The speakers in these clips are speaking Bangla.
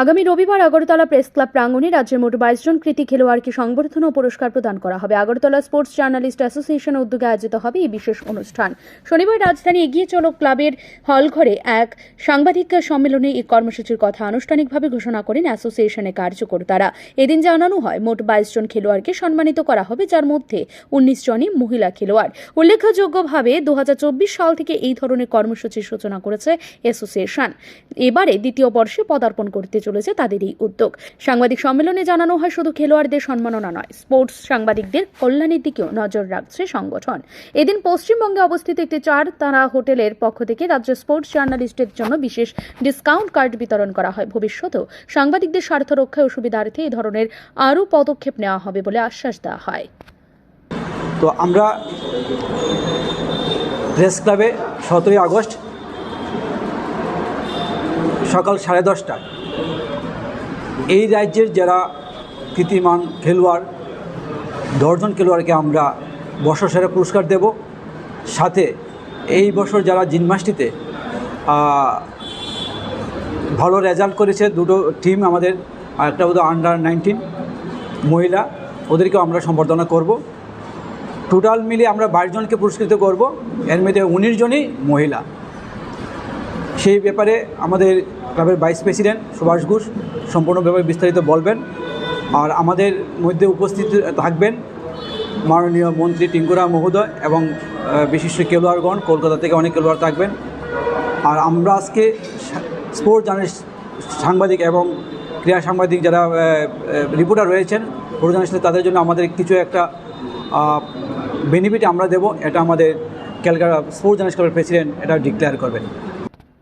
আগামী রবিবার আগরতলা প্রেস ক্লাব প্রাঙ্গণে রাজ্যের মোট 22 জন কৃতী খেলোয়াড়কে সংবর্ধনা ও পুরস্কার প্রদান করা হবে। আগরতলা স্পোর্টস জার্নালিস্ট অ্যাসোসিয়েশনের উদ্যোগে আয়োজিত হবে এই বিশেষ অনুষ্ঠান। শনিবার রাজধানী এগিয়ে চলো ক্লাবের হলঘরে এক সাংবাদিক সম্মেলনে এই কর্মসূচির কথা আনুষ্ঠানিকভাবে ঘোষণা করেন অ্যাসোসিয়েশনের কার্যকর্তারা। এদিন জানানো হয় মোট 22 জন খেলোয়াড়কে সম্মানিত করা হবে, যার মধ্যে 19 জনই মহিলা খেলোয়াড়। উল্লেখযোগ্যভাবে 2024 সাল থেকে এই ধরনের কর্মসূচির সূচনা করেছে অ্যাসোসিয়েশন। এবারে দ্বিতীয় বর্ষে পদার্পণ করতে চলেছে তাদের এই উদ্যোগ। সাংবাদিক সম্মেলনে জানানো হয় শুধু খেলোয়াড়দের সম্মাননা নয়, স্পোর্টস সাংবাদিকদের কল্যাণের দিকেও নজর রাখছে সংগঠন। এদিন পশ্চিমবঙ্গে অবস্থিত একটি 4 তারা হোটেলের পক্ষ থেকে রাজ্য স্পোর্টস জার্নালিস্টের জন্য বিশেষ ডিসকাউন্ট কার্ড বিতরণ করা হয়। ভবিষ্যতেও সাংবাদিকদের স্বার্থ রক্ষায় ও সুবিধার্থে এই ধরনের আরও পদক্ষেপ নেওয়া হবে বলে আশ্বাস দেওয়া হয়। তো আমরা প্রেস ক্লাবে 17 আগস্ট সকাল 10:30টায় এই রাজ্যের যারা কৃতিমান খেলোয়াড় 10 জন খেলোয়াড়কে আমরা বর্ষসেরা পুরস্কার দেব। সাথে এই বছর যারা জিমন্যাস্টিতে ভালো রেজাল্ট করেছে দুটো টিম আমাদের, একটা হলো আন্ডার-19 মহিলা, ওদেরকেও আমরা সম্বর্ধনা করব। টোটাল মিলে আমরা 22 জনকে পুরস্কৃত করব, এর মধ্যে 19 জনই মহিলা। সেই ব্যাপারে আমাদের ক্লাবের ভাইস প্রেসিডেন্ট সুভাষ ঘোষ সম্পূর্ণভাবে বিস্তারিত বলবেন। আর আমাদের মধ্যে উপস্থিত থাকবেন মাননীয় মন্ত্রী টিঙ্কুরা মহোদয় এবং বিশিষ্ট খেলোয়াড়গণ, কলকাতা থেকে অনেক খেলোয়াড় থাকবেন। আর আমরা আজকে স্পোর্টস জার্নালিস্ট সাংবাদিক এবং ক্রীড়া সাংবাদিক যারা রিপোর্টার রয়েছেন, ফটো জার্নালিস্ট, তাদের জন্য আমাদের কিছু একটা বেনিফিট আমরা দেব। এটা আমাদের ক্যালকাটা স্পোর্টস জার্নালিস্ট ক্লাবের প্রেসিডেন্ট এটা ডিক্লেয়ার করবেন।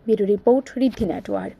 ব্যুরো রিপোর্ট, ঋদ্ধি নেটওয়ার্ক।